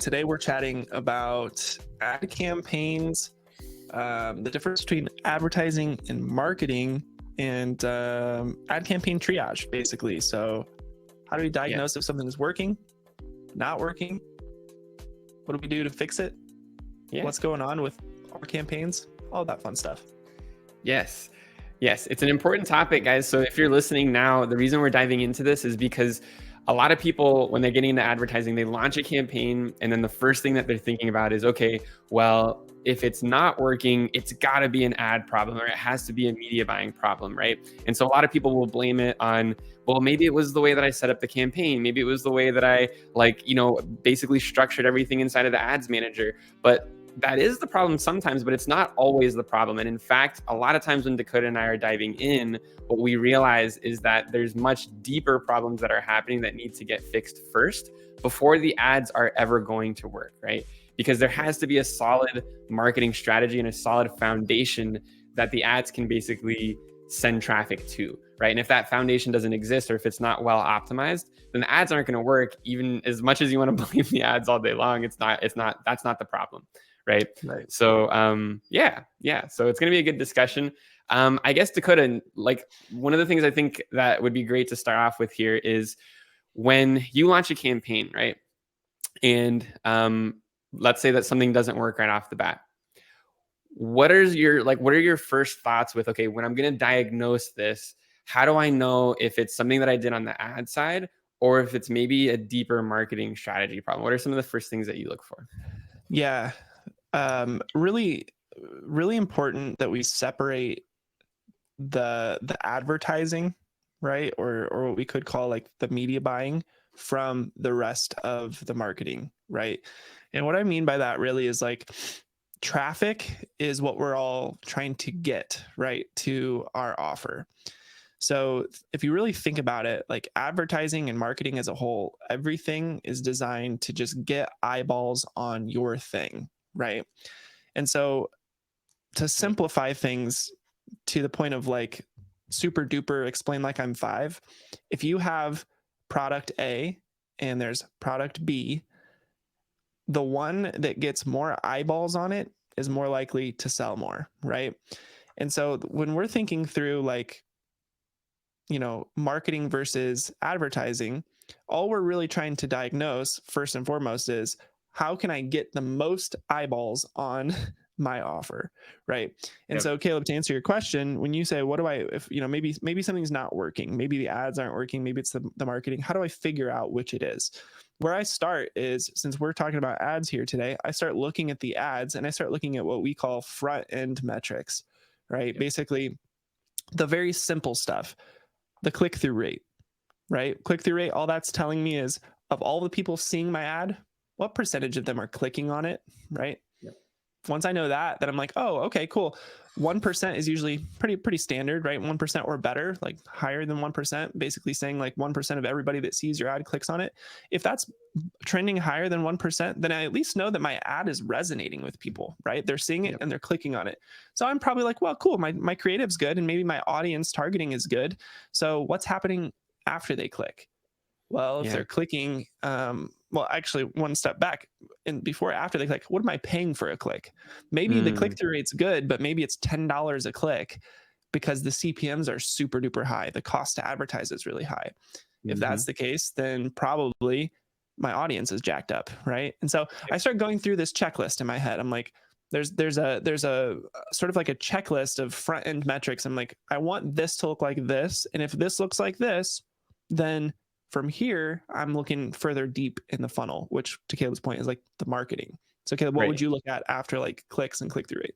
Today we're chatting about ad campaigns, the difference between advertising and marketing, and ad campaign triage, basically. So how do we diagnose if something is working, not working? What do we do to fix it? What's going on with our campaigns? All that fun stuff. Yes, it's an important topic, guys. So if you're listening now, the reason we're diving into this is because a lot of people, when they're getting into advertising, they launch a campaign, and then the first thing that they're thinking about is, okay, well, if it's not working, it's got to be an ad problem, or it has to be a media buying problem, right? And so a lot of people will blame it on, well, maybe it was the way that I set up the campaign, maybe it was the way that I basically structured everything inside of the ads manager. But that is the problem sometimes, but it's not always the problem. And in fact, a lot of times when Dakota and I are diving in, what we realize is that there's much deeper problems that are happening that need to get fixed first before the ads are ever going to work, right? Because there has to be a solid marketing strategy and a solid foundation that the ads can basically send traffic to, right? And if that foundation doesn't exist, or if it's not well optimized, then the ads aren't going to work. Even as much as you want to blame the ads all day long, that's not the problem. Right. So, so it's going to be a good discussion. I guess, Dakota, like, one of the things I think that would be great to start off with here is when you launch a campaign, right? And let's say that something doesn't work right off the bat. What are your first thoughts with, okay, when I'm going to diagnose this, how do I know if it's something that I did on the ad side or if it's maybe a deeper marketing strategy problem? What are some of the first things that you look for? Yeah. Really important that we separate the advertising, right, or what we could call like the media buying, from the rest of the marketing, right? And what I mean by that really is, like, traffic is what we're all trying to get, right, to our offer. So if you really think about it, like, advertising and marketing as a whole, everything is designed to just get eyeballs on your thing, right? And so to simplify things to the point of, like, super duper explain like I'm 5, if you have product A and there's product B, the one that gets more eyeballs on it is more likely to sell more, right? And so when we're thinking through, like, marketing versus advertising, all we're really trying to diagnose first and foremost is, how can I get the most eyeballs on my offer, right? And so, Caleb, to answer your question, when you say, what do I, if maybe something's not working, maybe the ads aren't working, maybe it's the marketing, how do I figure out which it is? Where I start is, since we're talking about ads here today, I start looking at the ads and I start looking at what we call front end metrics, right? Basically, the very simple stuff, the click-through rate, right? Click-through rate, all that's telling me is, of all the people seeing my ad, what percentage of them are clicking on it, right? Once I know that, then I'm like, oh, okay, cool. 1% is usually pretty standard, right? 1% or better, like higher than 1%, basically saying like 1% of everybody that sees your ad clicks on it. If that's trending higher than 1%, then I at least know that my ad is resonating with people, right? They're seeing it and they're clicking on it. So I'm probably like, well, cool, my creative's good, and maybe my audience targeting is good. So what's happening after they click? Well, if they're clicking, well, actually, one step back, and after they click, what am I paying for a click? Maybe the click-through rate's good, but maybe it's $10 a click because the CPMs are super duper high. The cost to advertise is really high. If that's the case, then probably my audience is jacked up, right? And so I start going through this checklist in my head. I'm like, there's a sort of like a checklist of front end metrics. I'm like, I want this to look like this, and if this looks like this, then from here, I'm looking further deep in the funnel, which, to Caleb's point, is like the marketing. So, Caleb, what would you look at after like clicks and click-through rate?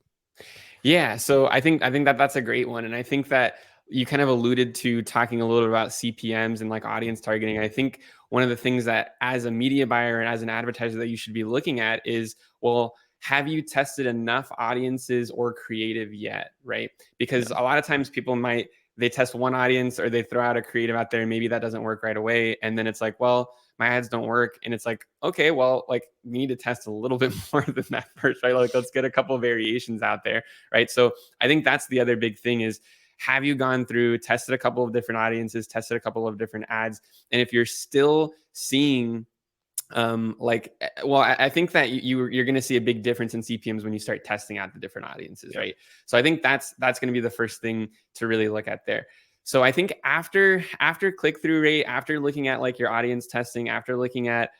Yeah, so I think that that's a great one, and I think that you kind of alluded to talking a little bit about CPMs and like audience targeting. I think one of the things that, as a media buyer and as an advertiser, that you should be looking at is, well, have you tested enough audiences or creative yet, right? Because a lot of times people they test one audience, or they throw out a creative out there, and maybe that doesn't work right away. And then it's like, well, my ads don't work. And it's like, okay, well, like, we need to test a little bit more than that first, right? Like, let's get a couple of variations out there, right? So I think that's the other big thing is, have you gone through, tested a couple of different audiences, tested a couple of different ads? And if you're still seeing Well, I think that you're going to see a big difference in CPMs when you start testing out the different audiences, Yep. right? So I think that's going to be the first thing to really look at there. So I think after click-through rate, after looking at like your audience testing, after looking at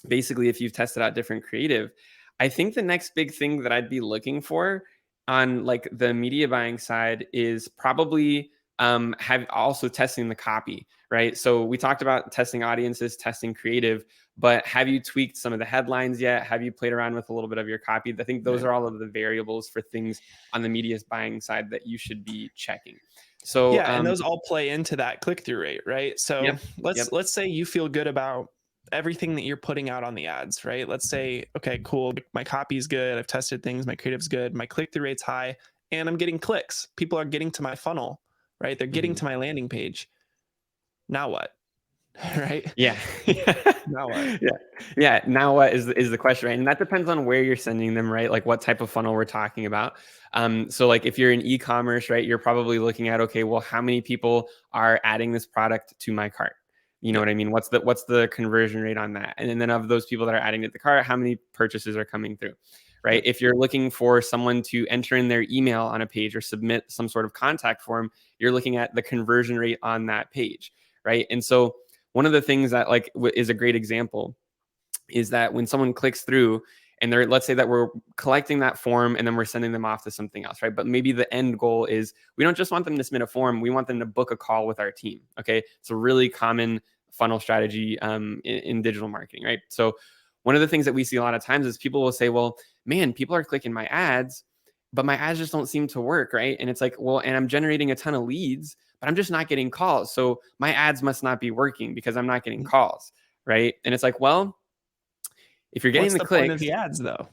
basically if you've tested out different creative, I think the next big thing that I'd be looking for on like the media buying side is probably have also testing the copy, right? So we talked about testing audiences, testing creative, but have you tweaked some of the headlines yet? Have you played around with a little bit of your copy? I think those Right. are all of the variables for things on the media buying side that you should be checking. So Yeah, and those all play into that click-through rate, right? So yep, yep. let's say you feel good about everything that you're putting out on the ads, right? Let's say, okay, cool, my copy's good, I've tested things, my creative's good, my click-through rate's high, and I'm getting clicks. People are getting to my funnel, right? They're getting Mhm. to my landing page. Now what? Right? Yeah. Now what? Yeah. Yeah. Now what is the question, right? And that depends on where you're sending them, right? Like what type of funnel we're talking about. So like if you're in e-commerce, right, you're probably looking at, okay, well, how many people are adding this product to my cart? You know Yep. what I mean? What's the conversion rate on that? And then of those people that are adding to the cart, how many purchases are coming through? Right. Yep. If you're looking for someone to enter in their email on a page or submit some sort of contact form, you're looking at the conversion rate on that page. Right. And so one of the things that like is a great example is that when someone clicks through and they're, let's say that we're collecting that form and then we're sending them off to something else, right? But maybe the end goal is we don't just want them to submit a form, we want them to book a call with our team. Okay. It's a really common funnel strategy in digital marketing, right? So one of the things that we see a lot of times is people will say, well, man, people are clicking my ads, but my ads just don't seem to work, right? And it's like, well, and I'm generating a ton of leads, but I'm just not getting calls. So my ads must not be working because I'm not getting calls, right? And it's like, well, if you're getting What's the the point of clicks, the ads though?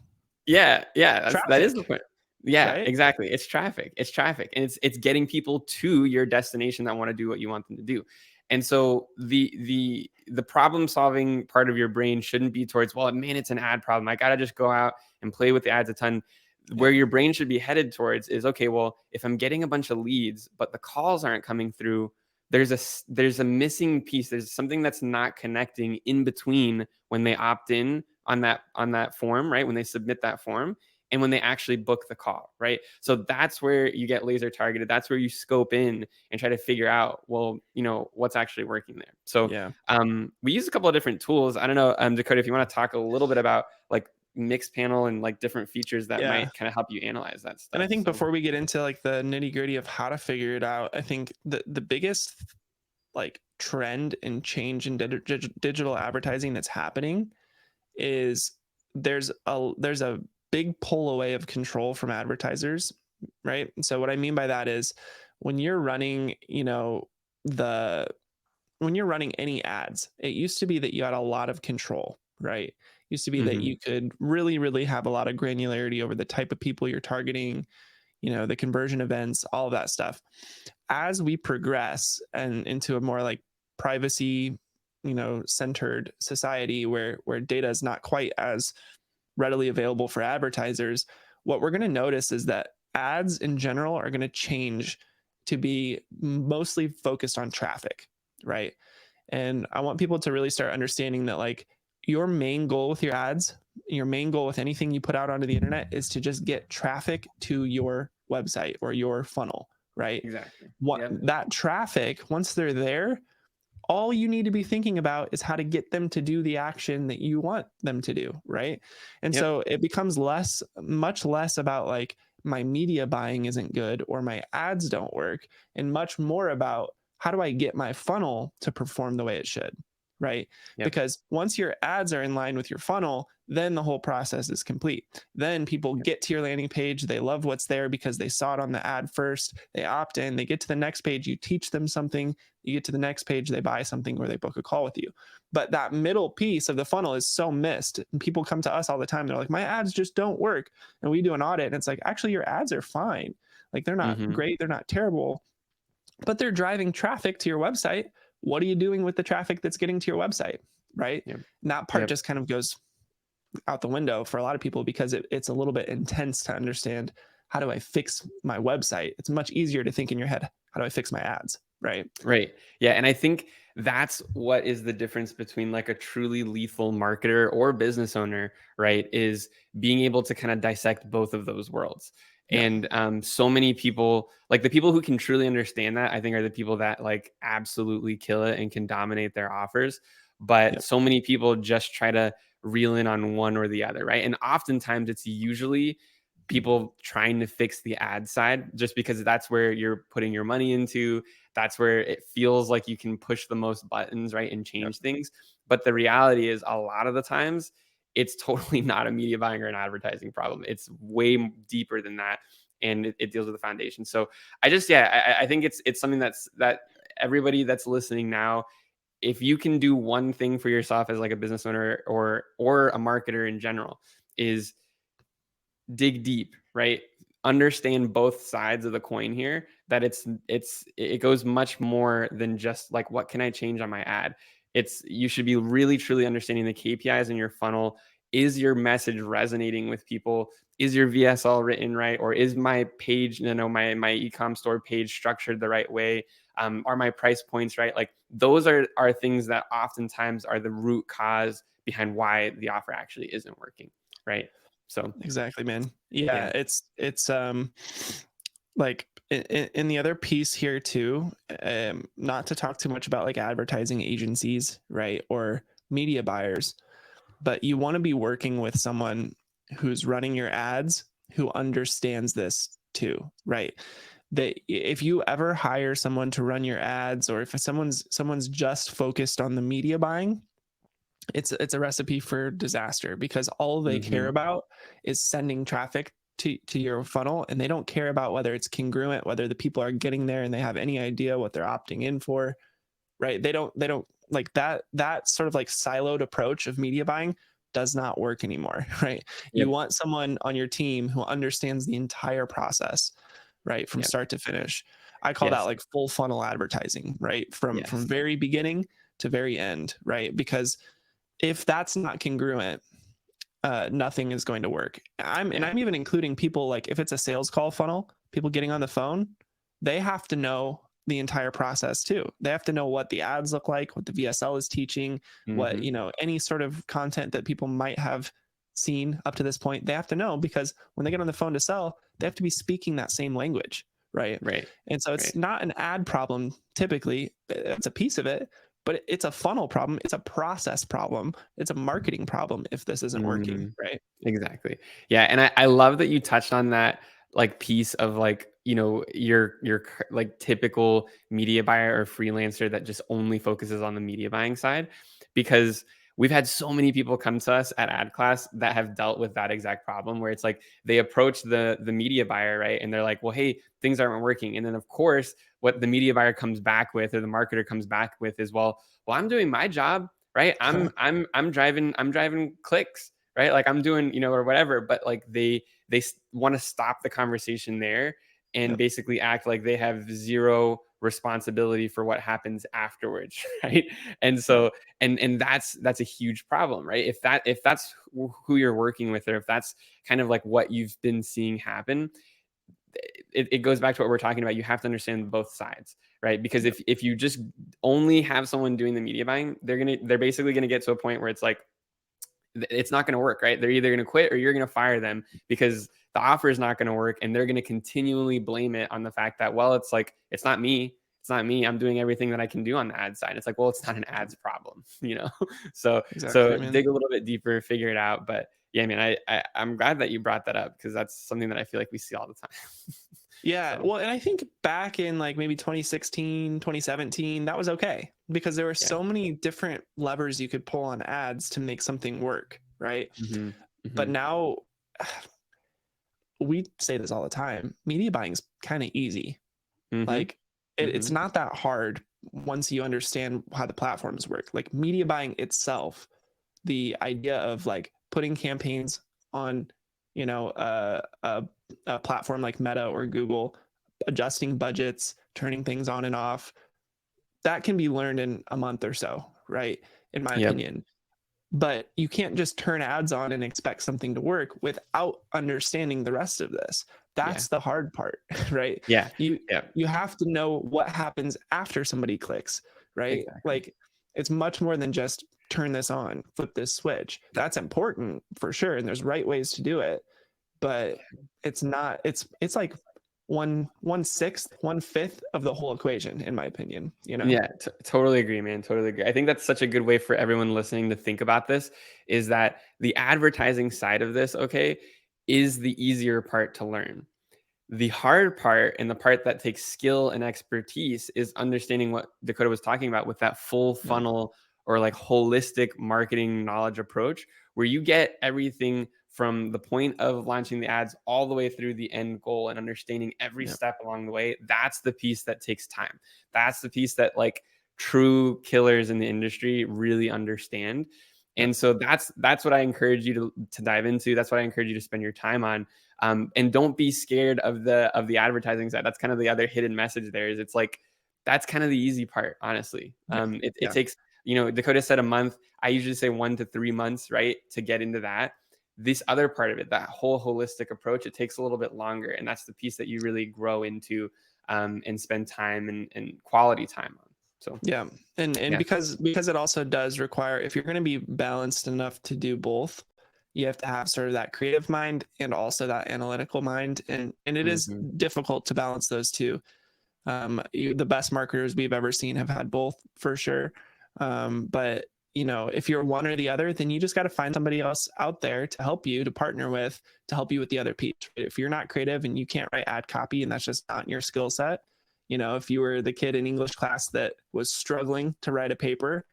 yeah, that is the Traffic, point. Yeah, right? exactly. It's traffic. It's traffic, and it's getting people to your destination that want to do what you want them to do. And so the problem solving part of your brain shouldn't be towards, well, man, it's an ad problem. I gotta just go out and play with the ads a ton. Where Yep. your brain should be headed towards is, okay, well, if I'm getting a bunch of leads but the calls aren't coming through, there's a missing piece. There's something that's not connecting in between when they opt in on that form, right? When they submit that form and when they actually book the call, right? So that's where you get laser targeted. That's where you scope in and try to figure out, well, what's actually working there. So Yeah. we use a couple of different tools. I don't know, Dakota, if you want to talk a little bit about like mixed panel and like different features that Yeah. might kind of help you analyze that And I stuff. think So before we get into like the nitty-gritty of how to figure it out, I think the biggest like trend and change in digital advertising that's happening is there's a big pull away of control from advertisers, right? And so what I mean by that is when you're running, the when you're running any ads, it used to be that you had a lot of control, right? It used to be that mhm, you could really, really have a lot of granularity over the type of people you're targeting, the conversion events, all of that stuff. As we progress and into a more like privacy, centered society where data is not quite as readily available for advertisers, what we're going to notice is that ads in general are going to change to be mostly focused on traffic, right? And I want people to really start understanding that like your main goal with your ads, your main goal with anything you put out onto the internet is to just get traffic to your website or your funnel, right? exactly. What Yep. that traffic, once they're there, all you need to be thinking about is how to get them to do the action that you want them to do, right? And Yep. so it becomes much less about like my media buying isn't good or my ads don't work, and much more about how do I get my funnel to perform the way it should, right? Yep. Because once your ads are in line with your funnel, then the whole process is complete. Then people Yep. get to your landing page, they love what's there because they saw it on the ad first, they opt in, they get to the next page, you teach them something, you get to the next page, they buy something or they book a call with you. But that middle piece of the funnel is so missed. And people come to us all the time. They're like, my ads just don't work. And we do an audit and it's like, actually, your ads are fine. Like they're not Mhm. great, they're not terrible, but they're driving traffic to your website. What are you doing with the traffic that's getting to your website? Right. Yep. And that part Yep. just kind of goes out the window for a lot of people because it's a little bit intense to understand how do I fix my website? It's much easier to think in your head, how do I fix my ads? right? Right. Yeah. And I think that's what is the difference between like a truly lethal marketer or business owner, right? Is being able to kind of dissect both of those worlds. Yeah, And so many people, like the people who can truly understand that, I think are the people that like absolutely kill it and can dominate their offers. But yep, so many people just try to reel in on one or the other, right? And oftentimes it's usually people trying to fix the ad side just because that's where you're putting your money into, that's where it feels like you can push the most buttons, right, and yep, change things. But the reality is, a lot of the times, it's totally not a media buying or an advertising problem. It's way deeper than that, and it deals with the foundation. So I think it's something that everybody that's listening now, if you can do one thing for yourself as like a business owner or a marketer in general, is dig deep, right? Understand both sides of the coin here, that it goes much more than just like what can I change on my ad. It's you should be really truly understanding the KPIs in your funnel. Is your message resonating with people? Is your VSL written right? Or is my page, my ecom store page structured the right way? Are my price points right? Like those are things that oftentimes are the root cause behind why the offer actually isn't working, right? So exactly, man. Yeah, yeah. it's like in the other piece here too, not to talk too much about like advertising agencies, right, or media buyers, but you want to be working with someone who's running your ads who understands this too, right? That if you ever hire someone to run your ads, or if someone's just focused on the media buying, it's a recipe for disaster, because all they care Mhm. about is sending traffic to your funnel, and they don't care about whether it's congruent, whether the people are getting there and they have any idea what they're opting in for, right? They don't like that sort of like siloed approach of media buying does not work anymore, right? You Yep. want someone on your team who understands the entire process, right, from Yep. start to finish. I call that Yes. like full funnel advertising, right? From Yes. very beginning to very end, right? Because if that's not congruent, nothing is going to work. Yeah. I'm even including people, like if it's a sales call funnel, people getting on the phone, they have to know the entire process too. They have to know what the ads look like, what the VSL is teaching, what, Mhm. any sort of content that people might have seen up to this point. They have to know, because when they get on the phone to sell, they have to be speaking that same language, right? Right. And so it's Right. not an ad problem typically. It's a piece of it, but it's a funnel problem. It's a process problem. It's a marketing problem if this isn't working, Mm. right? Exactly. Yeah, and I love that you touched on that, like, piece of, like, your like, typical media buyer or freelancer that just only focuses on the media buying side, because we've had so many people come to us at AdClass that have dealt with that exact problem where it's like they approach the media buyer, right? And they're like, "Well, hey, things aren't working." And then, of course, what the media buyer comes back with or the marketer comes back with is, "Well, I'm doing my job, right? I'm driving clicks, right? Like I'm doing, or whatever." But like they want to stop the conversation there and Yep. basically act like they have zero responsibility for what happens afterwards, right? And Yep. so and that's a huge problem, right? If that's who you're working with, or if that's kind of like what you've been seeing happen, it goes back to what we're talking about. You have to understand both sides, right? Because Yep. if you just only have someone doing the media buying, they're basically gonna get to a point where it's like it's not going to work, right? They're either going to quit or you're going to fire them because the offer is not going to work. And they're going to continually blame it on the fact that, well, it's like, it's not me. It's not me. I'm doing everything that I can do on the ad side. It's like, well, it's not an ads problem, So, Exactly, so man. dig a little bit deeper, figure it out. But yeah, I mean, I'm glad that you brought that up because that's something that I feel like we see all the time. Yeah. So Well, and I think back in like maybe 2016, 2017, that was okay, because there were yeah. so many different levers you could pull on ads to make something work, right? Hmm. But Hmm. now we say this all the time, media buying is kind of easy. Hmm. Like it's Hmm. not that hard once you understand how the platforms work. Like media buying itself, the idea of like putting campaigns on, a platform like Meta or Google, adjusting budgets, turning things on and off, that can be learned in a month or so, right? In my Yep. opinion. But you can't just turn ads on and expect something to work without understanding the rest of this. Yeah. That's the hard part, right? Yeah. You Yeah. you have to know what happens after somebody clicks, right? Exactly. Like it's much more than just turn this on, flip this switch. That's important for sure, and there's right ways to do it, but it's not. It's like one sixth, 1/5 of the whole equation, in my opinion. You know? Yeah, totally agree, man. Totally agree. I think that's such a good way for everyone listening to think about this is that the advertising side of this, okay, is the easier part to learn. The hard part and the part that takes skill and expertise is understanding what Dakota was talking about with that full Yeah, funnel or like holistic marketing knowledge approach, where you get everything from the point of launching the ads all the way through the end goal and understanding every yeah, step along the way. That's the piece that takes time. That's the piece that like true killers in the industry really understand. yeah, And so that's what I encourage you to dive into. That's what I encourage you to spend your time on. And don't be scared of the advertising side. That's kind of the other hidden message there is it's like that's kind of the easy part, honestly. yeah, It yeah, takes, Dakota said a month. I usually say 1 to 3 months, right, to get into that. This other part of it, that whole holistic approach, it takes a little bit longer, and that's the piece that you really grow into and spend time and quality time on. So yeah. And yeah, because it also does require, if you're going to be balanced enough to do both, you have to have sort of that creative mind and also that analytical mind, and it is hmm difficult to balance those two. The best marketers we've ever seen have had both for sure. But if you're one or the other, then you just got to find somebody else out there to help you, to partner with, to help you with the other piece. If you're not creative and you can't write ad copy and that's just not your skill set, if you were the kid in English class that was struggling to write a paper,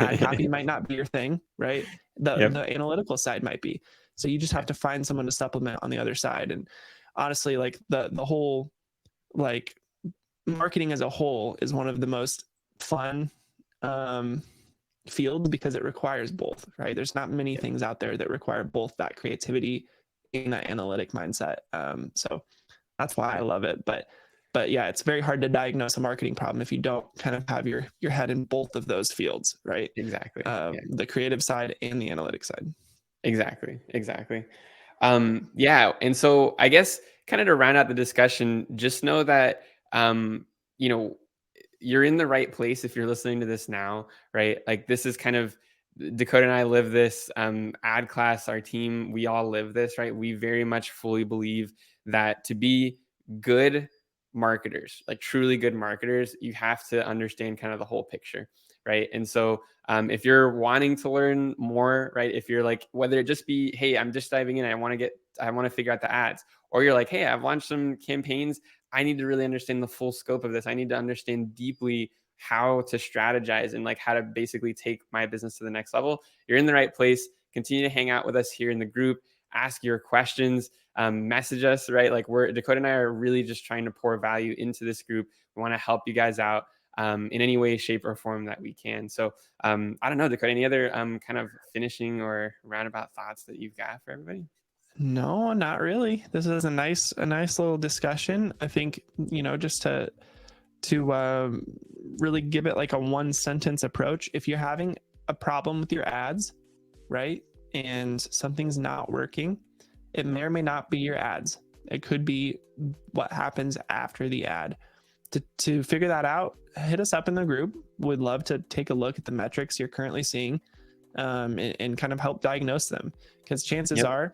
ad copy might not be your thing, right? The yep, analytical side might be. So you just have to find someone to supplement on the other side. And honestly, like the whole, like, marketing as a whole is one of the most fun um, fields because it requires both, right? There's not many yep, things out there that require both that creativity and that analytic mindset. So that's why I yep, love it. But yeah, it's very hard to diagnose a marketing problem if you don't kind of have your head in both of those fields, right? exactly. Yeah. The creative side and the analytic side. Exactly, exactly. Yeah, and so I guess kind of to round out the discussion, just know that you know you're in the right place if you're listening to this now, right? Like this is kind of Dakota and I live this. AdClass, our team, we all live this, right? We very much fully believe that to be good marketers, like truly good marketers, you have to understand kind of the whole picture, right? And so if you're wanting to learn more, right? If you're like, whether it just be, hey, I'm just diving in, I want to figure out the ads, or you're like, hey, I've launched some campaigns. I need to really understand the full scope of this. I need to understand deeply how to strategize and like how to basically take my business to the next level. You're in the right place. Continue to hang out with us here in the group, ask your questions, message us, right? Like Dakota and I are really just trying to pour value into this group. We want to help you guys out in any way, shape, or form that we can. So I don't know, Dakota, any other kind of finishing or roundabout thoughts that you've got for everybody? No, not really. This is a nice little discussion. I think, just to really give it like a one sentence approach. If you're having a problem with your ads, right, and something's not working, it may or may not be your ads. It could be what happens after the ad. To figure that out, hit us up in the group. We'd love to take a look at the metrics you're currently seeing, and kind of help diagnose them, because chances Yep. are,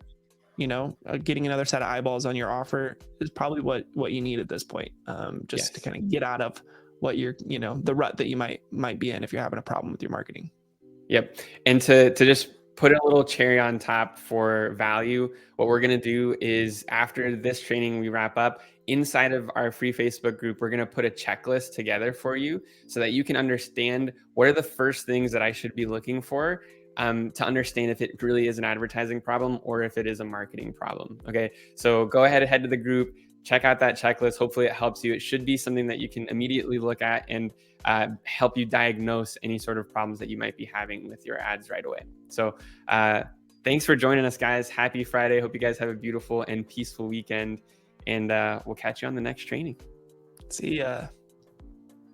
getting another set of eyeballs on your offer is probably what you need at this point, just to Yes. kind of get out of what you're, the rut that you might be in if you're having a problem with your marketing. Yep. And to just put a little cherry on top for value, what we're going to do is after this training we wrap up, inside of our free Facebook group, we're going to put a checklist together for you so that you can understand what are the first things that I should be looking for to understand if it really is an advertising problem or if it is a marketing problem. Okay. So go ahead and head to the group, check out that checklist. Hopefully it helps you. It should be something that you can immediately look at and help you diagnose any sort of problems that you might be having with your ads right away. So thanks for joining us, guys. Happy Friday. Hope you guys have a beautiful and peaceful weekend. And we'll catch you on the next training. See ya.